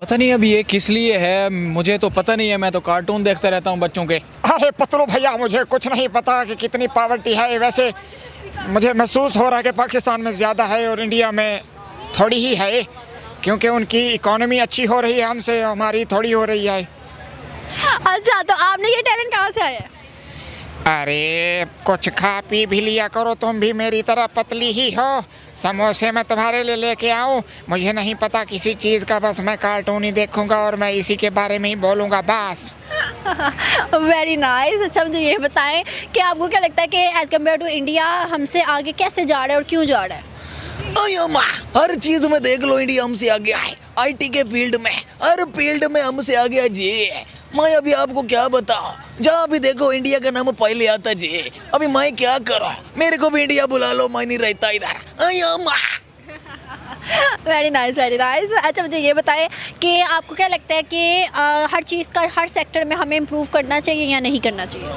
पता नहीं अब ये किस लिए है, मुझे तो पता नहीं है। मैं तो कार्टून देखता रहता हूँ बच्चों के। अरे पतलू भैया, मुझे कुछ नहीं पता कि कितनी पावर्टी है। वैसे मुझे महसूस हो रहा है कि पाकिस्तान में ज़्यादा है और इंडिया में थोड़ी ही है, क्योंकि उनकी इकोनॉमी अच्छी हो रही है, हमसे हमारी थोड़ी हो रही है। अच्छा, तो आपने ये टैलेंट कहाँ से आया? अरे कुछ खा पी भी लिया करो, तुम भी मेरी तरह पतली ही हो। समोसे मैं तुम्हारे लिए लेके आऊँ? मुझे नहीं पता किसी चीज़ का, बस मैं कार्टून ही देखूंगा और मैं इसी के बारे में ही बोलूँगा बस। Very nice. अच्छा, मुझे ये बताएं कि आपको क्या लगता है कि एज़ कम्पेयर टू इंडिया हमसे आगे कैसे जा रहा है और क्यों जा रहा है? हर चीज में देख लो इंडिया हमसे आगे है। आईटी के फील्ड में, हर फील्ड में हमसे आगे है जी। मैं अभी आपको क्या बताऊं, जहाँ भी देखो इंडिया का नाम पहले आता जी। अभी मैं क्या करूं, मेरे को भी इंडिया बुला लो, मैं नहीं रहता इधर। Very nice, very nice. अच्छा, मुझे ये बताएं कि आपको क्या लगता है कि हर चीज़ का हर सेक्टर में हमें इम्प्रूव करना चाहिए या नहीं करना चाहिए?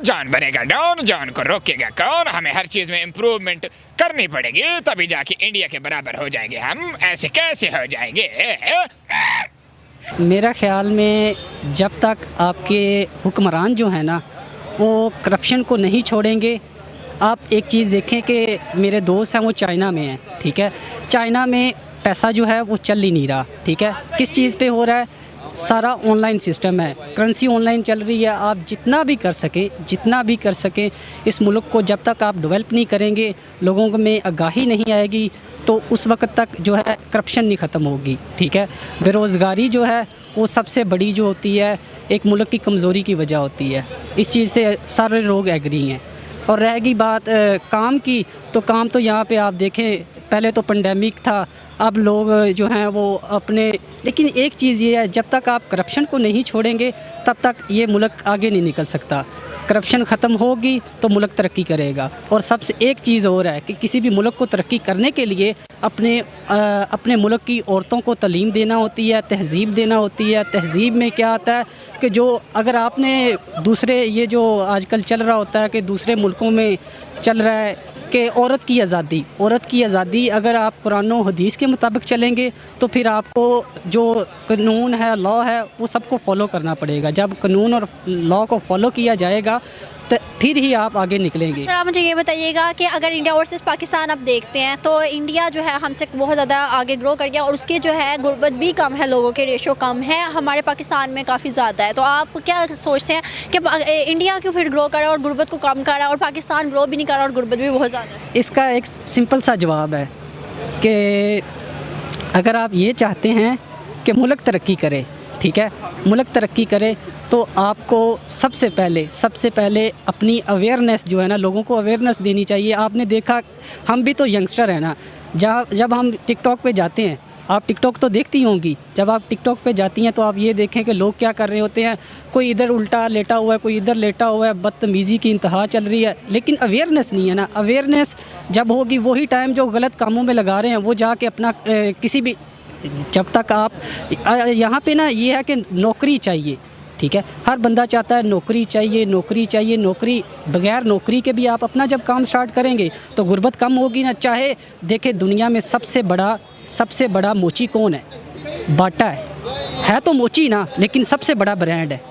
जॉन बनेगा डॉन, जॉन को रोकेगा कौन? हमें हर चीज़ में इम्प्रूवमेंट करनी पड़ेगी, तभी जाके इंडिया के बराबर हो जाएंगे हम। ऐसे कैसे हो जाएंगे? मेरा ख्याल में जब तक आपके हुक्मरान जो है ना वो करप्शन को नहीं छोड़ेंगे। आप एक चीज़ देखें कि मेरे दोस्त हैं वो चाइना में हैं, ठीक है। चाइना में पैसा जो है वो चल ही नहीं रहा, ठीक है। किस चीज़ पे हो रहा है? सारा ऑनलाइन सिस्टम है, करेंसी ऑनलाइन चल रही है। आप जितना भी कर सकें इस मुल्क को जब तक आप डेवलप नहीं करेंगे, लोगों में आगाही नहीं आएगी, तो उस वक्त तक जो है करप्शन नहीं ख़त्म होगी, ठीक है। बेरोज़गारी जो है वो सबसे बड़ी जो होती है एक मुल्क की कमज़ोरी की वजह होती है। इस चीज़ से सारे लोग एग्री हैं। और रहेगी बात काम की, तो काम तो यहाँ पे आप देखें, पहले तो पेंडेमिक था, अब लोग जो हैं वो अपने, लेकिन एक चीज़ ये है, जब तक आप करप्शन को नहीं छोड़ेंगे तब तक ये मुल्क आगे नहीं निकल सकता। करप्शन ख़त्म होगी तो मुल्क तरक्की करेगा। और सबसे एक चीज़ और है कि किसी भी मुल्क को तरक्की करने के लिए अपने मुल्क की औरतों को तालीम देना होती है, तहज़ीब देना होती है। तहज़ीब में क्या आता है कि जो अगर आपने दूसरे, ये जो आजकल चल रहा होता है कि दूसरे मुल्कों में चल रहा है कि औरत की आज़ादी, अगर आप कुरान और हदीस के मुताबिक चलेंगे तो फिर आपको जो कानून है, लॉ है, वो सबको फॉलो करना पड़ेगा। जब कानून और लॉ को फॉलो किया जाएगा तो फिर ही आप आगे निकलेंगे। सर, आप मुझे ये बताइएगा कि अगर इंडिया वर्सेस पाकिस्तान आप देखते हैं तो इंडिया जो है हमसे बहुत ज़्यादा आगे ग्रो कर गया और उसके जो है गुर्बत भी कम है, लोगों के रेशो कम है, हमारे पाकिस्तान में काफ़ी ज़्यादा है। तो आप क्या सोचते हैं कि इंडिया क्यों फिर ग्रो कर रहा है और गुर्बत को कम कर रहा है, और पाकिस्तान ग्रो भी नहीं कर रहा और गुर्बत भी बहुत ज़्यादा है? इसका एक सिंपल सा जवाब है कि अगर आप ये चाहते हैं कि मुल्क तरक्की करे, ठीक है, मुल्क तरक्की करे, तो आपको सबसे पहले अपनी अवेयरनेस जो है ना, लोगों को अवेयरनेस देनी चाहिए। आपने देखा, हम भी तो यंगस्टर हैं ना, जब हम टिकटॉक पे जाते हैं, आप टिकटॉक तो देखती होंगी, जब आप टिकटॉक पे जाती हैं तो आप ये देखें कि लोग क्या कर रहे होते हैं। कोई इधर उल्टा लेटा हुआ है, कोई इधर लेटा हुआ है, बदतमीज़ी की इंतहा चल रही है, लेकिन अवेयरनेस नहीं है ना। अवेयरनेस जब होगी, वही टाइम जो गलत कामों में लगा रहे हैं वो जाके अपना किसी भी, जब तक आप यहाँ पे ना, ये है कि नौकरी चाहिए, ठीक है। हर बंदा चाहता है नौकरी चाहिए। नौकरी, बगैर नौकरी के भी आप अपना जब काम स्टार्ट करेंगे तो गुर्बत कम होगी ना। चाहे देखे दुनिया में सबसे बड़ा मोची कौन है? बाटा है तो मोची ना, लेकिन सबसे बड़ा ब्रांड है,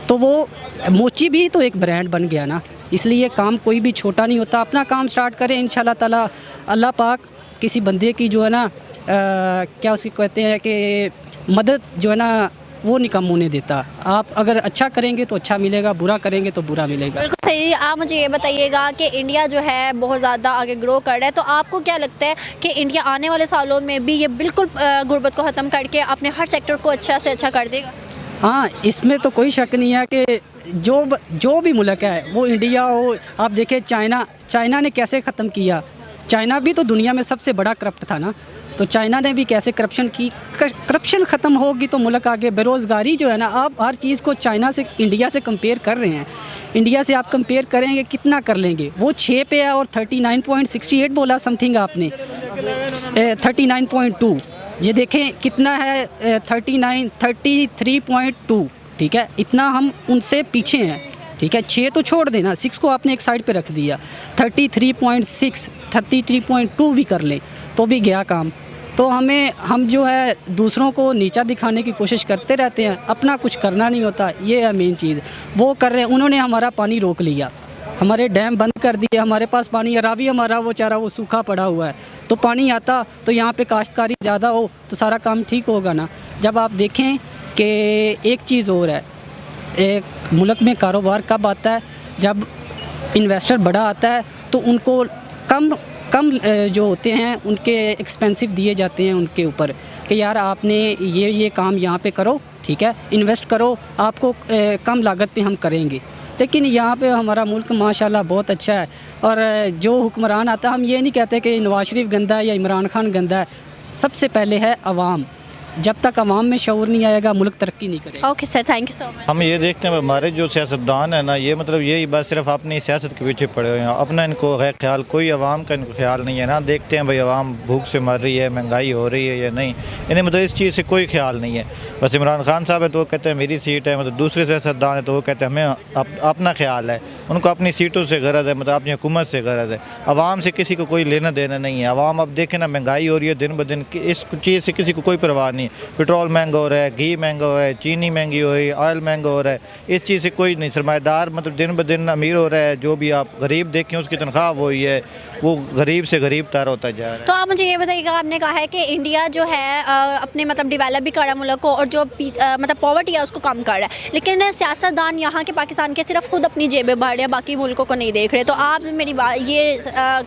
तो वो मोची भी तो एक ब्रांड बन गया ना। इसलिए काम कोई भी छोटा नहीं होता। अपना काम स्टार्ट करें, इंशाल्लाह ताला अल्लाह पाक किसी बंदे की जो है ना क्या उसकी कहते हैं कि मदद जो है ना वो नहीं कम होने देता। आप अगर अच्छा करेंगे तो अच्छा मिलेगा, बुरा करेंगे तो बुरा मिलेगा। बिल्कुल सही। आप मुझे ये बताइएगा कि इंडिया जो है बहुत ज़्यादा आगे ग्रो कर रहा है, तो आपको क्या लगता है कि इंडिया आने वाले सालों में भी ये बिल्कुल गुर्बत को ख़त्म करके अपने हर सेक्टर को अच्छा से अच्छा कर देगा? हाँ, इसमें तो कोई शक नहीं है कि जो भी मुल्क है वो इंडिया हो। आप देखें चाइना ने कैसे ख़त्म किया। चाइना भी तो दुनिया में सबसे बड़ा करप्ट था ना, तो चाइना ने भी कैसे करप्शन ख़त्म होगी तो मुल्क आगे। बेरोज़गारी जो है ना, आप हर चीज़ को चाइना से, इंडिया से कंपेयर कर रहे हैं। इंडिया से आप कंपेयर करेंगे, कितना कर लेंगे? वो 6 पे है और 39.68 बोला समथिंग आपने, 39.2। ये देखें कितना है, 33.2, ठीक है। इतना हम उनसे पीछे हैं, ठीक है। 6 तो छोड़ देना, 6 को आपने एक साइड पे रख दिया। 33.6, 33.2 भी कर लें तो भी गया काम। तो हम जो है दूसरों को नीचा दिखाने की कोशिश करते रहते हैं, अपना कुछ करना नहीं होता। ये है मेन चीज़। वो कर रहे हैं, उन्होंने हमारा पानी रोक लिया, हमारे डैम बंद कर दिए, हमारे पास पानी रावी हमारा वो चारा वो सूखा पड़ा हुआ है। तो पानी आता तो यहाँ पे काश्तकारी ज़्यादा हो तो सारा काम ठीक होगा ना। जब आप देखें कि एक चीज़ और है, एक मुल्क में कारोबार कब आता है, जब इन्वेस्टर बड़ा आता है तो उनको कम जो होते हैं उनके एक्सपेंसिव दिए जाते हैं उनके ऊपर कि यार आपने ये काम यहाँ पे करो, ठीक है, इन्वेस्ट करो, आपको कम लागत पे हम करेंगे। लेकिन यहाँ पे हमारा मुल्क माशाल्लाह बहुत अच्छा है। और जो हुक्मरान आता है, हम ये नहीं कहते कि नवाज शरीफ गंदा है या इमरान खान गंदा है, सबसे पहले है अवाम। जब तक अवाम में शऊर नहीं आएगा मुल्क तरक्की नहीं करेगा। Okay sir, thank you so much. हम ये देखते हैं हमारे जो सियासतदान है ना, ये मतलब यही बस सिर्फ अपनी सियासत के पीछे पड़े हुए हैं, अपना इनको है ख्याल, कोई आवाम का इनको ख्याल नहीं है ना। देखते हैं भाई आवाम भूख से मर रही है, महंगाई हो रही है या नहीं, इन्हें मतलब इस चीज़ से कोई ख्याल नहीं है। बस इमरान खान साहब है तो वो कहते हैं मेरी सीट है, मतलब दूसरे सियासतदान है तो वो कहते हैं हमें अपना ख्याल है, उनको अपनी सीटों से गरज है, मतलब अपनी हुकूमत से गरज है। आवाम से किसी को कोई लेना देना नहीं है। आवाम अब देखें ना, महंगाई हो रही है दिन ब दिन, इस चीज़ से किसी को कोई परवाह नहीं। पेट्रोल महंगा हो रहा है, घी महंगा हो रहा है, चीनी महंगी हो रही है, ऑयल महंगा हो रहा है, इस चीज़ से कोई नहीं। सरमाएदार मतलब दिन ब दिन अमीर हो रहा है, जो भी आप गरीब देखें उसकी तनख्वाह वो ही है, वो गरीब से गरीब तार होता जा रहा है। तो आप मुझे ये बताइएगा, आपने कहा है कि इंडिया जो है अपने मतलब डेवलप भी कर रहा है मुल्क को, और जो मतलब पॉवर्टी है उसको कम कर रहा है, लेकिन सियासतदान यहाँ के पाकिस्तान के सिर्फ खुद अपनी जेबें भर रहे हैं, बाकी मुल्कों को नहीं देख रहे। तो आप मेरी बात ये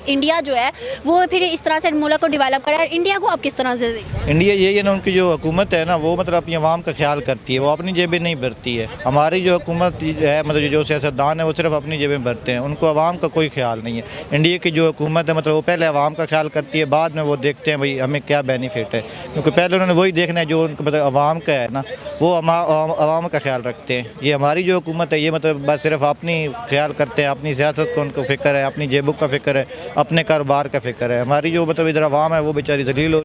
इंडिया जो है वो फिर इस तरह से मुल्क को डेवलप कर रहा है, इंडिया को आप किस तरह से देख रहे हैं? इंडिया यही है ना, उनकी जो हुकूमत है ना वो मतलब अपनी आवाम का ख्याल करती है, वो अपनी जेबें नहीं भरती है। हमारी जो हुकूमत है मतलब जो सियासतदान है वो सिर्फ अपनी जेबें भरते हैं, उनको आवाम का कोई ख्याल नहीं है। इंडिया की जो हुकूमत है मतलब वो पहले आवाम का ख्याल करती है, बाद में वो देखते हैं भाई हमें क्या बेनिफिट है, क्योंकि पहले उन्होंने वही देखना है जो उनको मतलब आवाम का है ना, वो आवाम का ख्याल रखते हैं। ये हमारी जो हुकूमत है ये मतलब बस सिर्फ अपनी ख्याल करते हैं, अपनी सियासत को उनको फ़िक्र है, अपनी जेबों का फ़िक्र है, अपने कारोबार का फ़िक्र है। हमारी जो मतलब इधर आवाम है वो बेचारी जलील हो